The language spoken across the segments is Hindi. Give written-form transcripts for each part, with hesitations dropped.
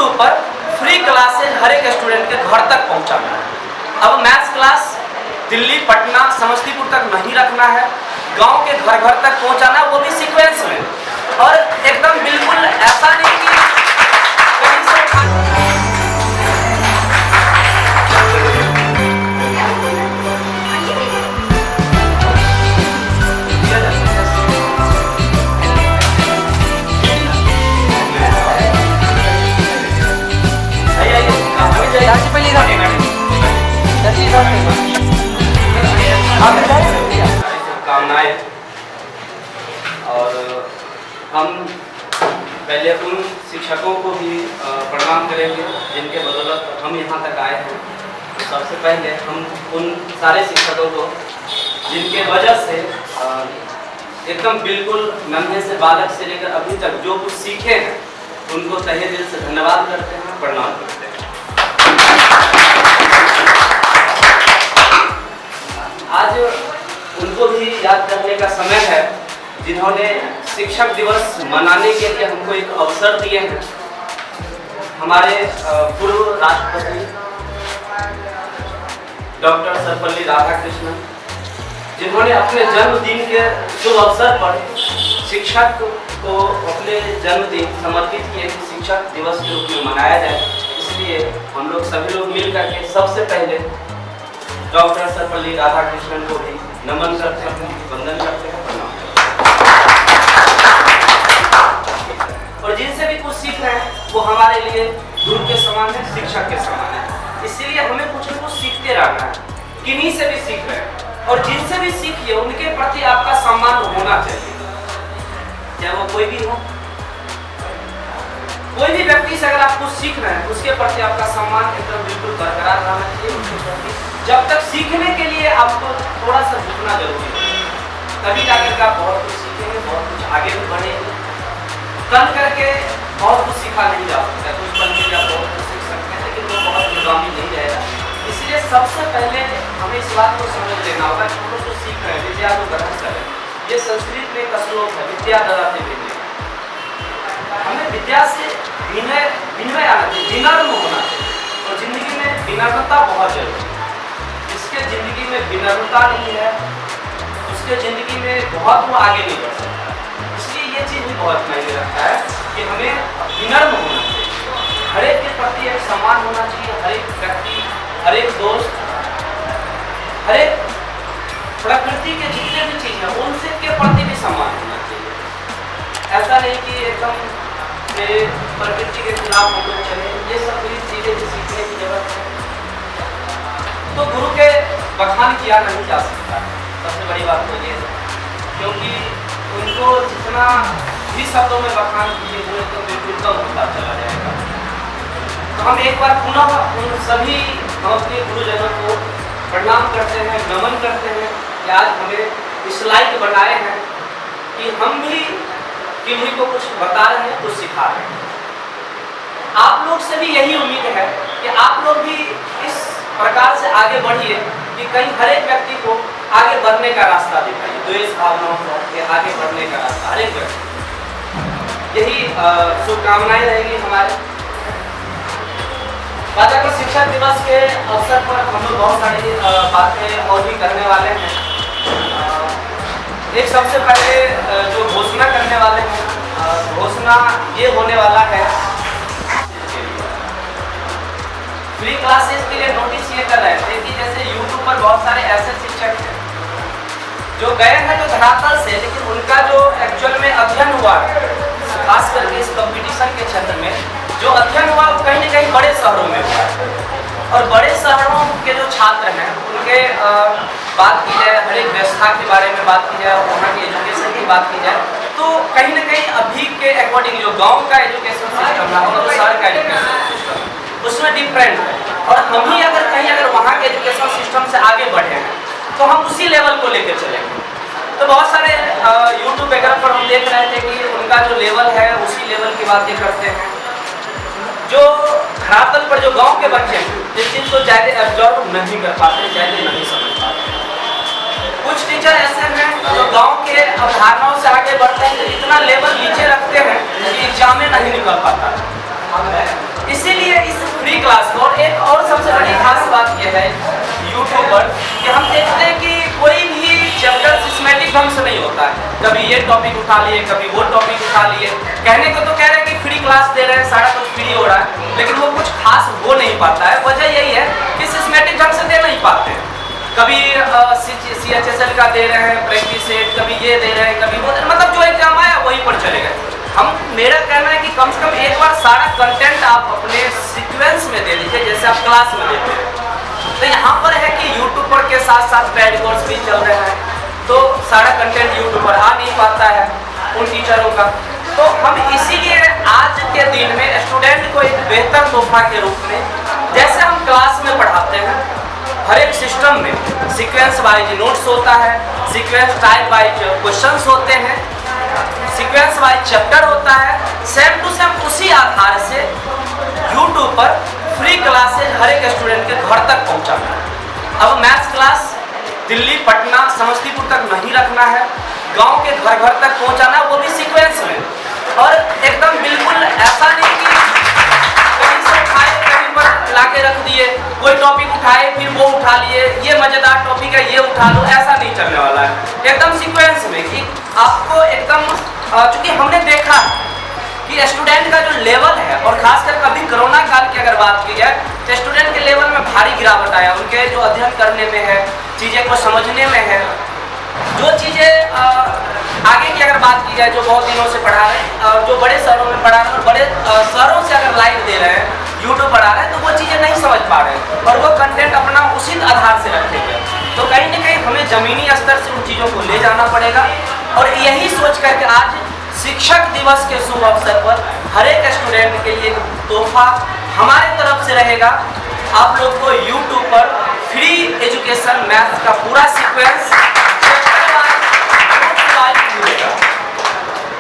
YouTube पर फ्री क्लासेज हर एक स्टूडेंट के घर तक पहुंचाना है। अब मैथ्स क्लास दिल्ली, पटना, समस्तीपुर तक नहीं रखना है, गांव के घर घर तक पहुंचाना, वो भी सीक्वेंस में, और एकदम बिल्कुल ऐसा नहीं कि कहीं से कामनाएं। और हम पहले उन शिक्षकों को भी प्रणाम करेंगे जिनके बदौलत हम यहाँ तक आए हैं। सबसे पहले हम उन सारे शिक्षकों को जिनके वजह से एकदम बिल्कुल नन्हे से बालक से लेकर अभी तक जो कुछ सीखे हैं उनको तहे दिल से धन्यवाद करते हैं, प्रणाम करते हैं। आज उनको भी याद करने का समय है जिन्होंने शिक्षक दिवस मनाने के लिए हमको एक अवसर दिए हैं। हमारे पूर्व राष्ट्रपति डॉक्टर सर्वपल्ली राधाकृष्णन, जिन्होंने अपने जन्मदिन के शुभ अवसर पर शिक्षक को अपने जन्मदिन समर्पित किए कि शिक्षक दिवस के रूप में मनाया जाए। इसलिए हम लोग सभी लोग मिल करके सबसे पहले डॉक्टर सर्वपल्ली राधाकृष्णन को भी नमन करते हैं, वंदन करते हैं, प्रणाम करते हैं। और जिनसे भी कुछ सीख रहे हैं वो हमारे लिए गुरु के समान है, शिक्षक के समान है। इसीलिए हमें कुछ न कुछ सीखते रहना है। किन्हीं से भी सीख रहे हैं और जिनसे भी सीखिए उनके प्रति आपका सम्मान होना चाहिए, चाहे वो कोई भी हो। कोई भी व्यक्ति से अगर आप कुछ सीख रहे हैं उसके प्रति आपका सम्मान एकदम बिल्कुल बरकरार रहना चाहिए उनके प्रति। जब तक सीखने के लिए आपको थोड़ा सा झुकना जरूरी है, तभी जाकर के आप बहुत कुछ सीखेंगे, बहुत कुछ आगे भी बढ़ेंगे। तन करके बहुत कुछ सीखा नहीं जा सकता, कुछ बन के आप बहुत कुछ सीख सकते हैं, लेकिन वो बहुत निगामी नहीं रहेगा। इसलिए सबसे पहले हमें इस बात को समझ लेना होगा कि हम लोग जो सीख रहे हैं, विद्या को ग्रहण कर रहे हैं। ये संस्कृत में एक श्लोक है, विद्या ददाति विनय। हमें विद्या से विनय आना चाहिए, विनम्र होना चाहिए। और जिंदगी में विनम्रता बहुत जरूरी है। जिसके जिंदगी में विनम्रता नहीं है उसके जिंदगी में बहुत वो आगे नहीं बढ़ सकता। इसलिए ये चीज़ भी बहुत मायने रखता है कि हमें विनम्र होना चाहिए, हर एक के प्रति एक सम्मान होना चाहिए। हर एक व्यक्ति, हर एक दोस्त, हर एक प्रकृति के जितने भी चीज़ हैं उनसे के प्रति भी सम्मान होना चाहिए। ऐसा नहीं कि एकदम प्रकृति के खिलाफ हम लोग चले। ये सब पूरी चीज़ें भी सीखने की जरूरत है। तो गुरु के बखान किया नहीं जा सकता, सबसे बड़ी बात तो ये है, क्योंकि उनको जितना भी शब्दों में बखान कीजिए तो बिल्कुल कम होता चला जाएगा। तो हम एक बार पुनः उन सभी हम अपने गुरुजनों को प्रणाम करते हैं, नमन करते हैं कि आज हमें इस लायक बनाए हैं कि हम भी किन्हीं को कुछ बता रहे हैं, कुछ सिखा रहे हैं। आप लोग से भी यही उम्मीद है कि आप लोग भी इस प्रकार से आगे बढ़िए कि कहीं हर एक व्यक्ति को आगे बढ़ने का रास्ता दिखाइए, द्वेष भावनाओं से आगे बढ़ने का रास्ता हर एक व्यक्ति। यही शुभकामनाएं रहेगी हमारे। बात शिक्षक दिवस के अवसर पर हम लोग बहुत सारी बातें और भी करने वाले हैं। एक सबसे पहले जो घोषणा करने वाले हैं, घोषणा ये होने वाला है, फ्री क्लासेस के लिए नोटिस ये कर रहे थे कि जैसे YouTube पर बहुत सारे ऐसे शिक्षक हैं जो गए हैं तो धरातल से, लेकिन उनका जो एक्चुअल में अध्ययन हुआ, खास करके इस कंपटीशन के क्षेत्र में जो अध्ययन हुआ वो कहीं न कहीं बड़े शहरों में हुआ। और बड़े शहरों के जो छात्र हैं उनके बात की जाए, हर एक व्यवस्था के बारे में बात की जाए, वहाँ की एजुकेशन की बात की जाए, तो कहीं न कहीं अभी के अकॉर्डिंग जो गाँव का एजुकेशन सिस्टम है और शहर का एजुकेशन सिस्टम उसमें डिफरेंट है। और हम ही अगर कहीं वहाँ के एजुकेशन सिस्टम से आगे बढ़े हैं तो हम उसी लेवल को लेकर चलेंगे। तो बहुत सारे यूट्यूब वगैरह पर हम देख रहे थे कि उनका जो लेवल है उसी लेवल की बातें करते हैं। जो धरातल पर जो गांव के बच्चे हैं इस चीज़ को ज़्यादा एब्जॉर्व नहीं कर पाते, ज़्यादा नहीं समझ पाते। कुछ टीचर ऐसे हैं जो गांव के अवधारणाओं से आगे बढ़ते हैं, इतना लेवल नीचे रखते हैं कि एग्जाम में नहीं निकल पाता। इस कभी ये टॉपिक उठा लिए, कभी वो टॉपिक उठा लिए। कहने को तो कह रहे हैं कि फ्री क्लास दे रहे हैं, सारा कुछ फ्री हो रहा है, लेकिन वो कुछ खास हो नहीं पाता है। वजह यही है कि सिस्टमेटिक ढंग से दे नहीं पाते हैं। कभी CHSL का दे रहे हैं प्रैक्टिस सेट, कभी ये दे रहे हैं, कभी वो, मतलब जो एग्जाम आया वहीं पर चले गए। मेरा कहना है कि कम से कम एक बार सारा कंटेंट आप अपने सीक्वेंस में दे दीजिए, जैसे आप क्लास में देते हैं। तो यहाँ पर है कि यूट्यूब पर के साथ साथ पेड कोर्स भी चल रहे हैं, तो सारा कंटेंट यूट्यूब पर आ नहीं पाता है उन टीचरों का। तो हम इसीलिए आज के दिन में स्टूडेंट को एक बेहतर तोहफा के रूप में, जैसे हम क्लास में पढ़ाते हैं, हर एक सिस्टम में सीक्वेंस वाइज नोट्स होता है, सीक्वेंस टाइप वाइज क्वेश्चंस होते हैं, सीक्वेंस वाइज चैप्टर होता है, सेम टू सेम उसी आधार से यूट्यूब पर फ्री क्लासेज हर एक स्टूडेंट के घर तक पहुंचाना है। अब मैथ्स क्लास दिल्ली, पटना, समस्तीपुर तक नहीं रखना है, गांव के घर घर तक पहुंचाना, वो भी सीक्वेंस में। और एकदम बिल्कुल ऐसा नहीं कि कहीं से उठाए कहीं पर ला के रख दिए, कोई टॉपिक उठाए फिर वो उठा लिए, ये मजेदार टॉपिक है ये उठा लो, ऐसा नहीं चलने वाला है। एकदम सीक्वेंस में कि आपको एकदम, चूंकि हमने देखा कि स्टूडेंट का जो लेवल है, और खासकर कभी कोरोना काल की अगर बात की जाए तो स्टूडेंट के लेवल में भारी गिरावट आया, उनके जो अध्ययन करने में है, चीज़ें को समझने में है, जो चीज़ें आगे की अगर बात की जाए, जो बहुत दिनों से पढ़ा रहे हैं, जो बड़े शहरों में पढ़ा रहे हैं और बड़े शहरों से अगर लाइव दे रहे हैं, यूट्यूब पढ़ा रहे हैं, तो वो चीज़ें नहीं समझ पा रहे हैं और वो कंटेंट अपना उसी आधार से रखेंगे। तो कहीं ना कहीं हमें ज़मीनी स्तर से उन चीज़ों को ले जाना पड़ेगा। और यही सोच करके आज शिक्षक दिवस के शुभ अवसर पर हर एक स्टूडेंट के लिए तोहफा हमारे तरफ से रहेगा। आप लोग को यूट्यूब पर फ्री एजुकेशन मैथ्स का पूरा सीक्वेंस मिलेगा।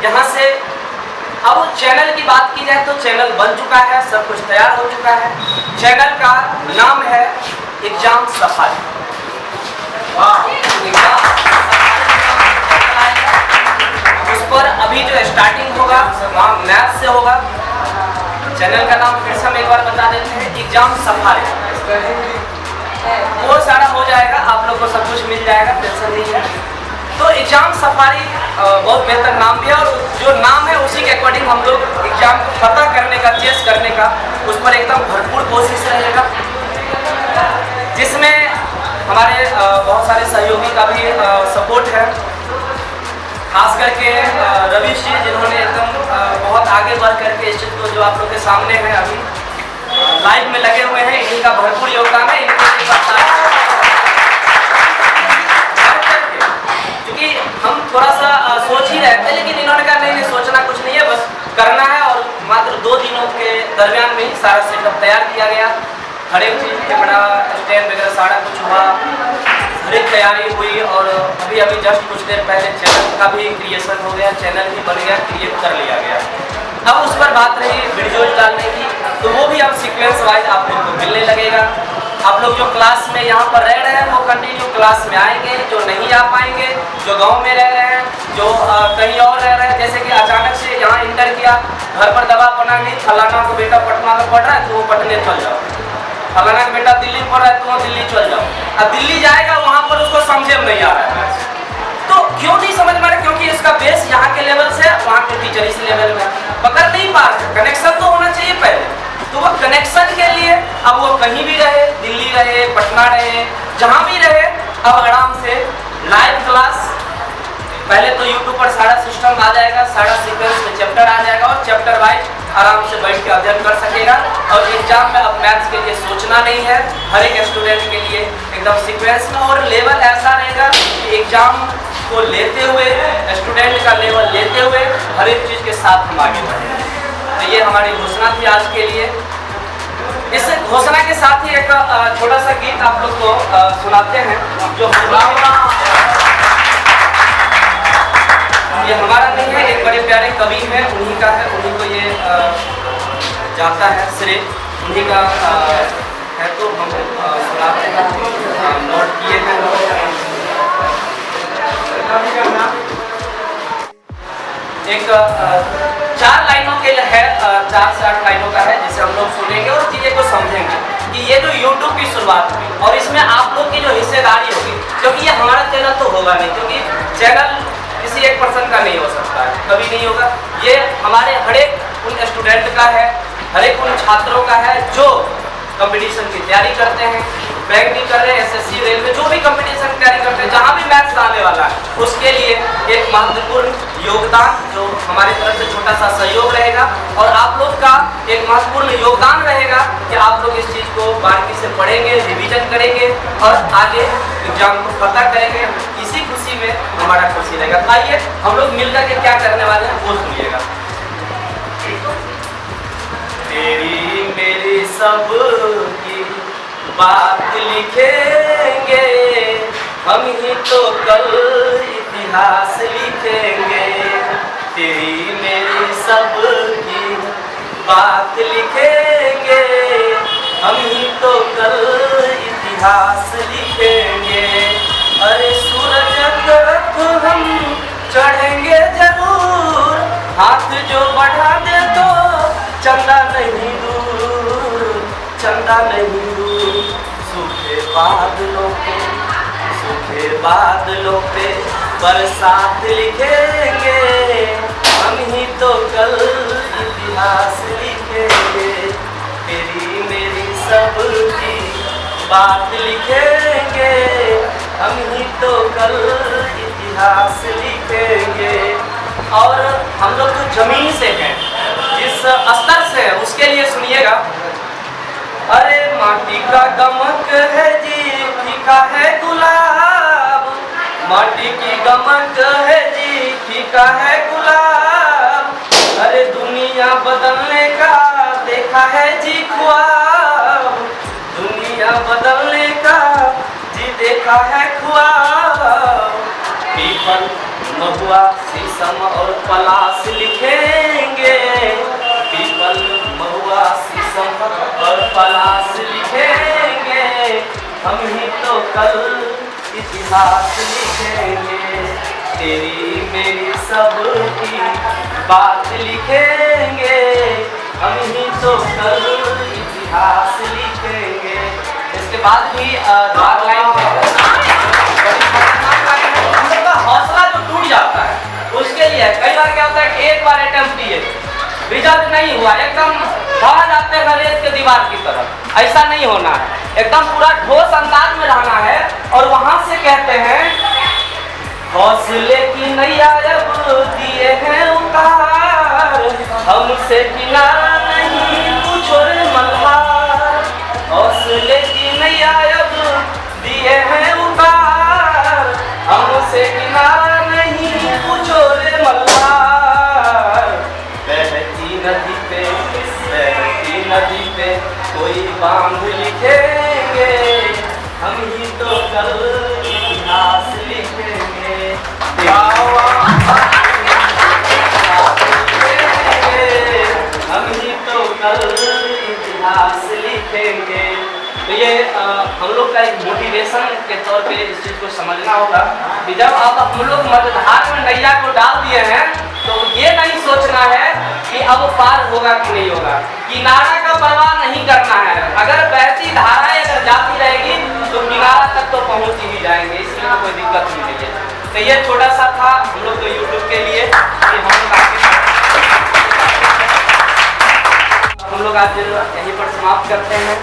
यहाँ से अब चैनल की बात की जाए तो चैनल बन चुका है, सब कुछ तैयार हो चुका है। चैनल का नाम है एग्जाम सफारी। उस पर अभी जो स्टार्टिंग होगा वहाँ मैथ्स से होगा। चैनल का नाम फिर से हम एक बार बता देते हैं, एग्जाम सफारी। वो सारा हो जाएगा, आप लोग को सब कुछ मिल जाएगा, टेंशन नहीं है। तो एग्जाम सफारी बहुत बेहतर नाम भी है, और जो नाम है उसी के अकॉर्डिंग हम लोग एग्जाम को पता करने का, चेस करने का, उस पर एकदम भरपूर कोशिश रहेगा, जिसमें हमारे बहुत सारे सहयोगी का भी सपोर्ट है। खास करके रवि जी, जिन्होंने एकदम बहुत आगे बढ़ करके इस चीज़ को, जो आप लोग के सामने है अभी लाइव में लगे हुए हैं, इनका भरपूर योगदान है। क्योंकि हम थोड़ा सा सोच ही रहे थे, लेकिन इन्होंने कहा नहीं, सोचना कुछ नहीं है, बस करना है। और मात्र 2 दिनों के दरमियान में ही सारा सेटअप तैयार किया गया। हर एक चीज़ कैमरा स्टैंड वगैरह सारा कुछ हुआ, हर एक तैयारी हुई। और अभी जस्ट कुछ देर पहले चैनल का भी क्रिएशन हो गया, चैनल भी बन गया, क्रिएट कर लिया गया। अब उस पर बात रही वीडियोज डालने की, तो वो भी अब सीक्वेंस वाइज आप लोग को मिलने लगेगा। आप लोग जो क्लास में यहाँ पर रह रहे हैं वो कंटिन्यू क्लास में आएंगे, जो नहीं आ पाएंगे, जो गांव में रह रहे हैं, जो कहीं और रह रहे हैं, जैसे कि अचानक से यहाँ इंटर किया, घर पर दबाव बना नहीं, फलाना को बेटा पटना में पढ़ रहा है तो वो पटने चल जाओ, फलाना का बेटा दिल्ली में पढ़ रहा है तो वो दिल्ली चल जाओ। अब दिल्ली जाएगा, वहाँ पर उसको समझे में नहीं आ रहा है, तो क्यों नहीं समझ में आ रहा? क्योंकि इसका बेस यहाँ के लेवल से, वहाँ के टीचर इस लेवल में पकड़ नहीं पा रहे। कनेक्शन तो होना चाहिए पहले, तो वो कनेक्शन के लिए अब वो कहीं भी रहे, दिल्ली रहे, पटना रहे, जहाँ भी रहे, अब आराम से लाइव क्लास। पहले तो यूट्यूब पर सारा सिस्टम आ जाएगा, सारा सीक्वेंस में चैप्टर आ जाएगा, और चैप्टर वाइज आराम से बैठ के अध्ययन कर सकेगा। और एग्जाम में अब मैथ्स के लिए सोचना नहीं है, हर एक स्टूडेंट के लिए एकदम सीक्वेंस में। और लेवल ऐसा रहेगा कि एग्जाम को लेते हुए, स्टूडेंट का लेवल लेते हुए, हर एक चीज़ के साथ हम आगे बढ़ेंगे। तो ये हमारी घोषणा थी आज के लिए। इस घोषणा के साथ ही एक छोटा सा गीत आप लोग को सुनाते हैं, जो ये हमारा नहीं है, एक बड़े प्यारे कवि हैं, उन्हीं का है, उन्हीं को ये जाता है श्रेय, उन्हीं का है, तो हम सुनाते हैं, नोट किए हैं। एक 4 लाइनों के है, 4 से 8 लाइनों का है, जिसे हम लोग सुनेंगे और चीज़ें को समझेंगे कि ये जो YouTube की शुरुआत हुई और इसमें आप लोग की जो हिस्सेदारी होगी, क्योंकि ये हमारा चैनल तो होगा नहीं, क्योंकि चैनल किसी एक पर्सन का नहीं हो सकता है, कभी नहीं होगा। ये हमारे हर एक उन स्टूडेंट का है, हर एक उन छात्रों का है जो कंपटीशन की तैयारी करते हैं, बैंक भी कर रहे हैं, एसएससी, रेलवे, जो भी कंपटीशन की तैयारी करते हैं, जहाँ भी मैथ्स आने वाला है, उसके लिए एक महत्वपूर्ण योगदान जो हमारी तरफ से छोटा सा सहयोग रहेगा, और आप लोग का एक महत्वपूर्ण योगदान रहेगा कि आप लोग इस चीज़ को बारीकी से पढ़ेंगे, रिवीजन करेंगे और आगे एग्जाम को पता करेंगे। इसी खुशी में हमारा खुशी रहेगा। तो आइए हम लोग मिलकर के क्या करने वाले हैं वो सुनिएगा। तेरी मेरी सब की बात लिखेंगे, हम ही तो कल इतिहास लिखेंगे। तेरी मेरी सब की बात लिखेंगे, हम ही तो कल इतिहास लिखेंगे। अरे सूरज तरफ हम चढ़ेंगे जरूर, हाथ जो बढ़ा दे तो चंदा नहीं दूर, चंदा नहीं दूर। सूखे बादलों पे बरसात लिखेंगे, हम ही तो कल इतिहास लिखेंगे। तेरी मेरी सब की बात लिखेंगे, हम ही तो कल इतिहास लिखेंगे। और हम लोग जो जमीन से हैं, जिस स्तर से है, उसके लिए सुनिएगा। अरे माटी का गमक है जी, फीका है गुलाब, माटी की गमक है जी, फीका है गुलाब। अरे दुनिया बदलने का देखा है जी ख्वाब, दुनिया बदलने का जी देखा है ख्वाब। पीपल, महुआ, शीशम और पलाश लिखेंगे, पीपल, महुआ, शीशम और पलाश लिखेंगे, हम ही तो कल इतिहास लिखेंगे। तेरी मेरी सब की बात लिखेंगे, हम ही तो कल इतिहास लिखेंगे। इसके बाद भी डार्क लाइन हौसला जो टूट जाता है उसके लिए कई बार क्या होता है कि एक बार अटेम्प्ट दिए, रिजल्ट नहीं हुआ, एकदम बढ़ जाते हैं रेत के दीवार की तरफ। ऐसा नहीं होना है, एकदम पूरा ठोस अंदाज में रहना है। और वहां से कहते हैं हौसले की नैया अब दिए हैं उतार, हमसे किनारा नहीं कुछ और मल्हार। हौसले की नैया अब दिए हैं उतार, हमसे किनारा नहीं कुछ और मल्हार। बहती नदी पे कोई बांध लिखेंगे, हम ही तो कल इतिहास लिखेंगे। हम ही तो कल इतिहास लिखेंगे। तो ये हम लोग का एक मोटिवेशन के तौर पे इस चीज़ को समझना होगा कि जब आप हम लोग मझधार में नैया को डाल दिए हैं तो ये नहीं सोचना है कि अब पार होगा कि नहीं होगा, किनारा का परवाह नहीं करना है। अगर बहती धाराएं अगर जाती रहेगी तो किनारा तक तो पहुंच ही जाएंगे, इसमें कोई दिक्कत नहीं है। तो ये छोटा सा था हम लोग को यूट्यूब के लिए हम लोग आज यहीं पर समाप्त करते हैं।